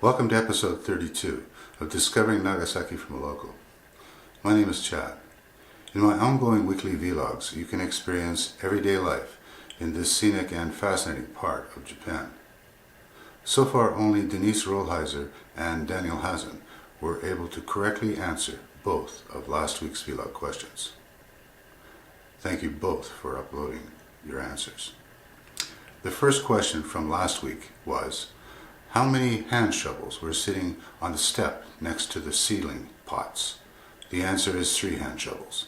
Welcome to episode 32 of Discovering Nagasaki from a Local. My name is Chad. In my ongoing weekly vlogs, you can experience everyday life in this scenic and fascinating part of Japan. So far, only Denise Rollheiser and Daniel Hazen were able to correctly answer both of last week's vlog questions. Thank you both for uploading your answers. The first question from last week was, how many hand shovels were sitting on the step next to the seedling pots? The answer is 3 hand shovels.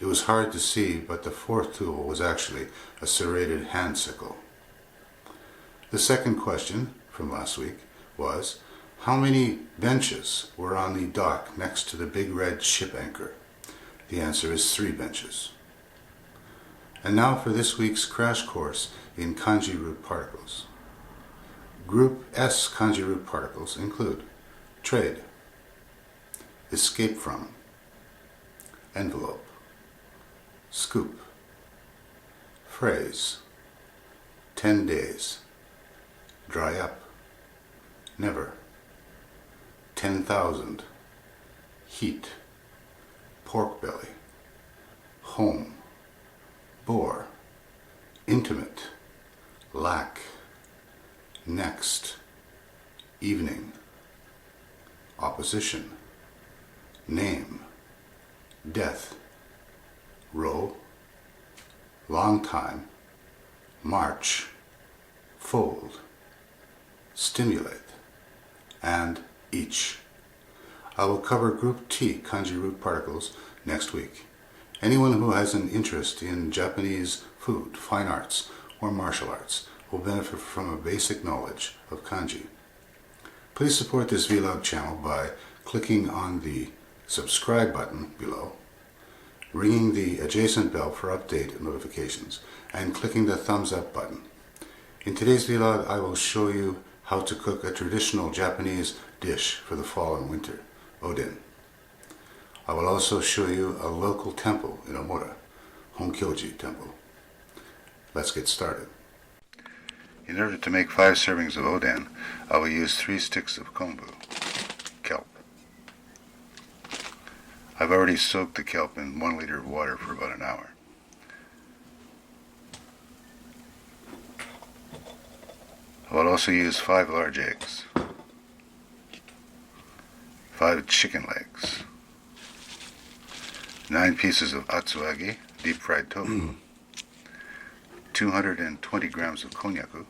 It was hard to see, but the fourth tool was actually a serrated hand sickle. The second question from last week was, how many benches were on the dock next to the big red ship anchor? The answer is 3 benches. And now for this week's crash course in kanji root particles. Group S kanji root particles include trade, escape from, envelope, scoop, phrase, 10 days, dry up, never, 10,000, heat, pork belly, home, bore, intimate, lack, next, evening, opposition, name, death, row, long time, march, fold, stimulate, and each. I will cover Group T kanji root particles next week. Anyone who has an interest in Japanese food, fine arts, or martial arts will benefit from a basic knowledge of kanji. Please support this vlog channel by clicking on the subscribe button below, ringing the adjacent bell for update notifications, and clicking the thumbs up button. In today's vlog, I will show you how to cook a traditional Japanese dish for the fall and winter, oden. I will also show you a local temple in Ramora, Kyoji temple. Let's get started. In order to make 5 servings of oden, I will use 3 sticks of kombu, kelp. I've already soaked the kelp in 1 liter of water for about an hour. I will also use 5 large eggs, 5 chicken legs, 9 pieces of atsuagi, deep fried tofu, 220 grams of Konnyaku,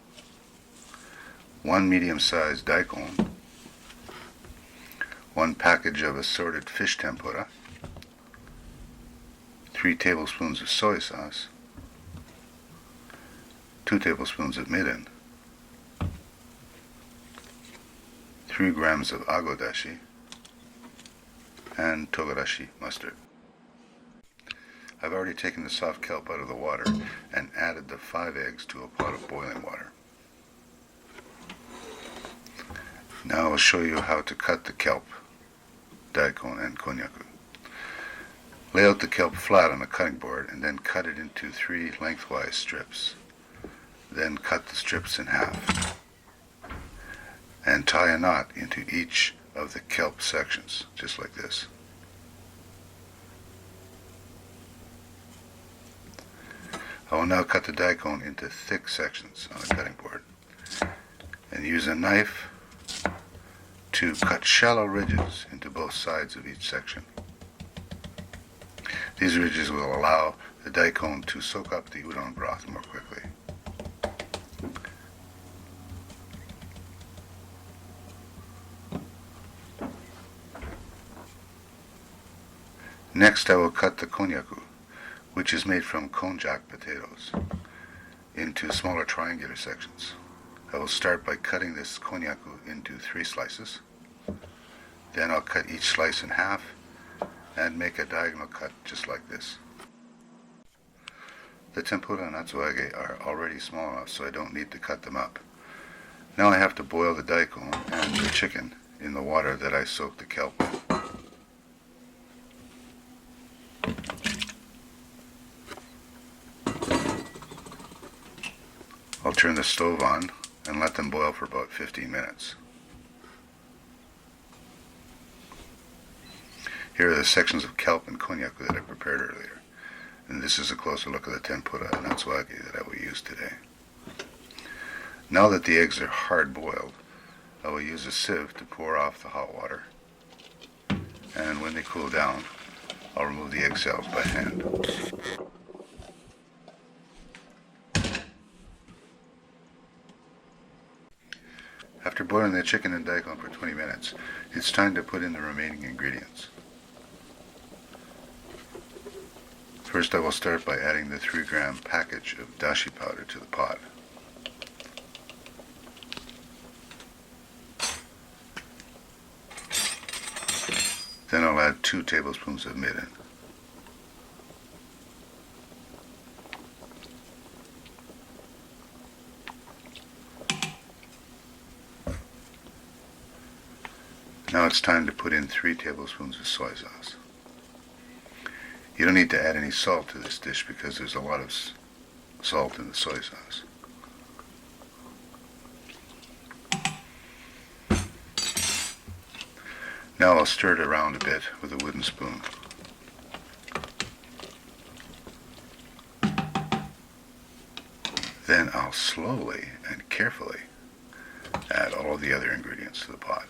1 medium-sized Daikon, 1 package of assorted fish tempura, 3 tablespoons of soy sauce, 2 tablespoons of mirin, 3 grams of agodashi, and togarashi mustard. I've already taken the soft kelp out of the water and added the 5 eggs to a pot of boiling water. Now I will show you how to cut the kelp, daikon, and konnyaku. Lay out the kelp flat on a cutting board and then cut it into 3 lengthwise strips. Then cut the strips in half and tie a knot into each of the kelp sections, just like this. I will now cut the daikon into thick sections on a cutting board and use a knife to cut shallow ridges into both sides of each section. These ridges will allow the daikon to soak up the udon broth more quickly. Next, I will cut the konnyaku, which is made from konjac potatoes, into smaller triangular sections. I will start by cutting this konnyaku into 3 slices. Then I'll cut each slice in half and make a diagonal cut just like this. The tempura and atsuagi are already small enough, so I don't need to cut them up. Now I have to boil the daikon and the chicken in the water that I soaked the kelp in. I'll turn the stove on and let them boil for about 15 minutes. Here are the sections of kelp and Konnyaku that I prepared earlier. And this is a closer look at the tempura and atsuage that I will use today. Now that the eggs are hard boiled, I will use a sieve to pour off the hot water. And when they cool down, I'll remove the eggshells by hand. After boiling the chicken and daikon for 20 minutes, it's time to put in the remaining ingredients. First, I will start by adding the 3-gram package of dashi powder to the pot. Then I'll add 2 tablespoons of mirin. Now it's time to put in 3 tablespoons of soy sauce. You don't need to add any salt to this dish because there's a lot of salt in the soy sauce. Now I'll stir it around a bit with a wooden spoon. Then I'll slowly and carefully add all of the other ingredients to the pot.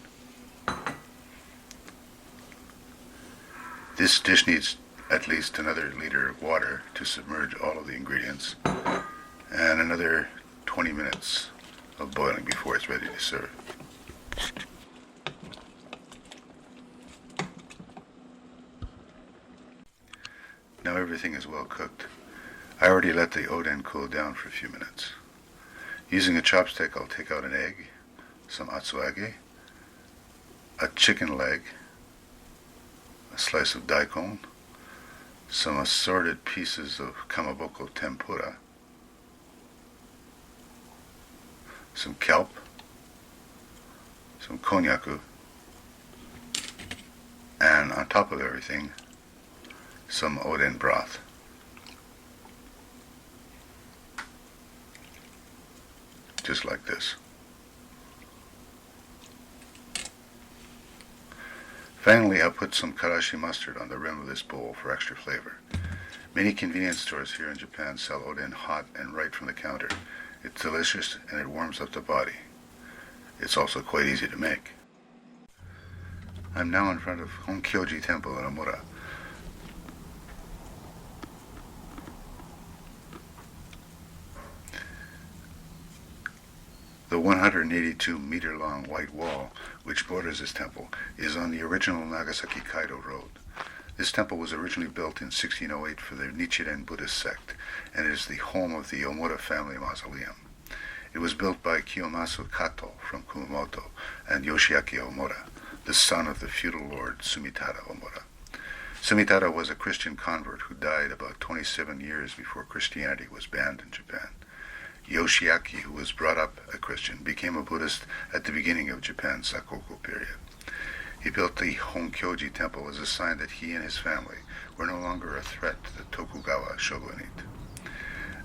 This dish needs at least another liter of water to submerge all of the ingredients and another 20 minutes of boiling before it's ready to serve. Now everything is well cooked. I already let the oden cool down for a few minutes. Using a chopstick, I'll take out an egg, some atsuage, a chicken leg, a slice of daikon, some assorted pieces of kamaboko tempura, some kelp, some konnyaku, and on top of everything, some oden broth. Just like this. Finally, I'll put some karashi mustard on the rim of this bowl for extra flavor. Many convenience stores here in Japan sell oden hot and right from the counter. It's delicious and it warms up the body. It's also quite easy to make. I'm now in front of Kyoji Temple in Ramora. The 182-meter-long white wall, which borders this temple, is on the original Nagasaki Kaido Road. This temple was originally built in 1608 for the Nichiren Buddhist sect, and is the home of the Omura family mausoleum. It was built by Kiyomasu Kato from Kumamoto and Yoshiaki Omura, the son of the feudal lord Sumitada Omura. Sumitada was a Christian convert who died about 27 years before Christianity was banned in Japan. Yoshiaki, who was brought up a Christian, became a Buddhist at the beginning of Japan's Sakoku period. He built the Kyoji temple as a sign that he and his family were no longer a threat to the Tokugawa shogunate.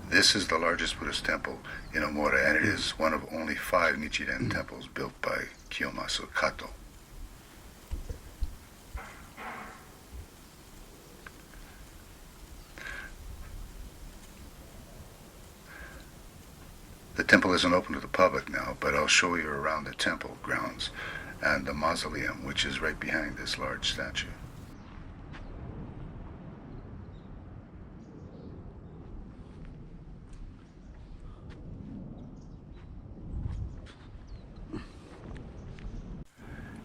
This is the largest Buddhist temple in Omura, and it is one of only 5 Nichiren temples built by Kiyomasu Kato. The temple isn't open to the public now, but I'll show you around the temple grounds and the mausoleum, which is right behind this large statue.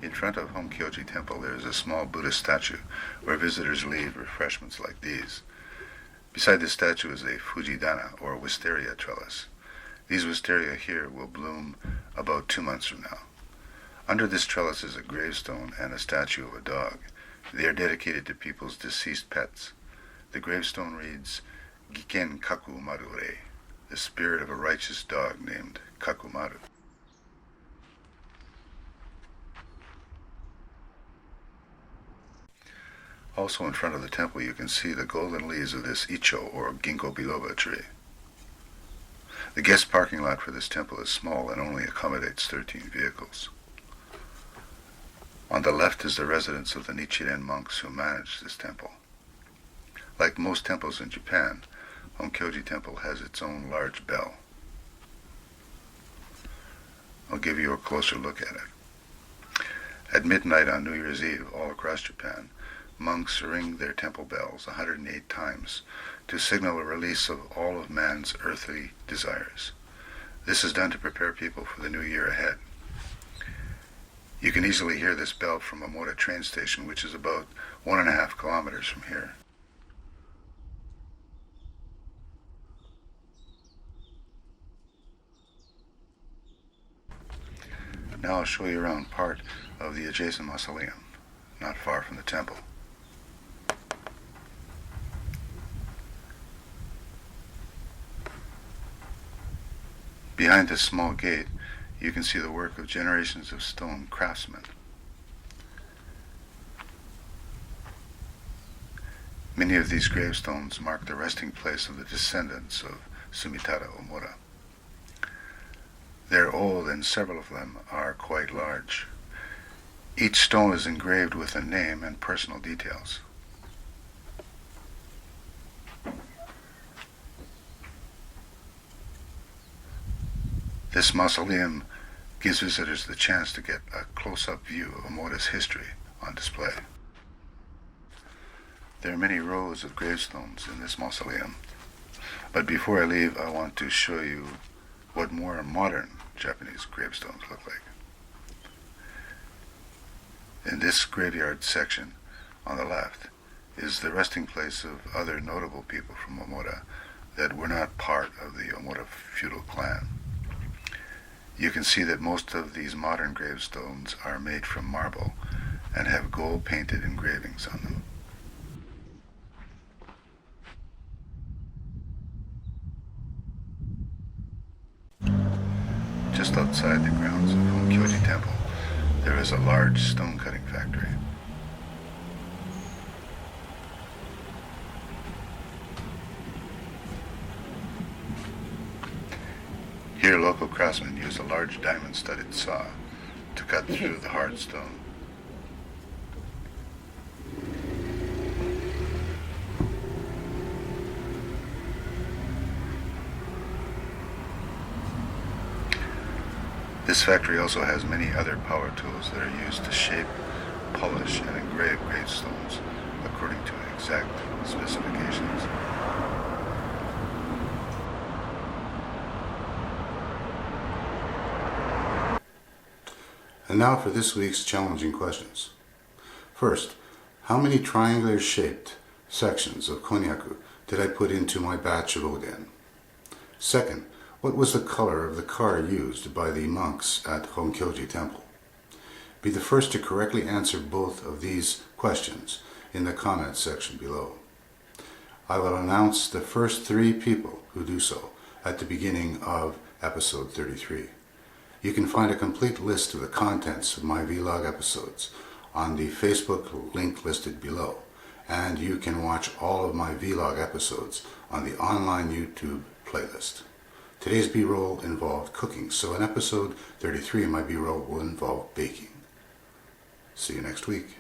In front of Kyoji Temple there is a small Buddhist statue where visitors leave refreshments like these. Beside the statue is a Fujidana, or wisteria trellis. These wisteria here will bloom about 2 months from now. Under this trellis is a gravestone and a statue of a dog. They are dedicated to people's deceased pets. The gravestone reads, Giken Kakumaru Rei, the spirit of a righteous dog named Kakumaru. Also in front of the temple you can see the golden leaves of this icho, or ginkgo biloba tree. The guest parking lot for this temple is small and only accommodates 13 vehicles. On On the left is the residence of the Nichiren monks who manage this temple. Like most temples in Japan, Kyoji Temple has its own large bell. I'll give you a closer look at it. At midnight on New Year's Eve, all across Japan, monks ring their temple bells 108 times to signal a release of all of man's earthly desires. This is done to prepare people for the new year ahead. You can easily hear this bell from Ramora train station, which is about 1.5 kilometers from here. Now I'll show you around part of the adjacent mausoleum, not far from the temple. Behind this small gate, you can see the work of generations of stone craftsmen. Many of these gravestones mark the resting place of the descendants of Sumitada Omura. They're old and several of them are quite large. Each stone is engraved with a name and personal details. This mausoleum gives visitors the chance to get a close-up view of Omura's history on display. There are many rows of gravestones in this mausoleum, but before I leave, I want to show you what more modern Japanese gravestones look like. In this graveyard section on the left is the resting place of other notable people from Omura that were not part of the Omura feudal clan. You can see that most of these modern gravestones are made from marble and have gold-painted engravings on them. Just outside the grounds of Kyoji Temple, there is a large stone-cutting factory. Here, local craftsmen use a large diamond-studded saw to cut through the hard stone. This factory also has many other power tools that are used to shape, polish, and engrave gravestones according to exact specifications. And now for this week's challenging questions. First, how many triangular-shaped sections of Konnyaku did I put into my batch of oden? Second, what was the color of the car used by the monks at Kyoji Temple? Be the first to correctly answer both of these questions in the comments section below. I will announce the first 3 people who do so at the beginning of episode 33. You can find a complete list of the contents of my vlog episodes on the Facebook link listed below, and you can watch all of my vlog episodes on the online YouTube playlist. Today's B-roll involved cooking, so in episode 33 my B-roll will involve baking. See you next week.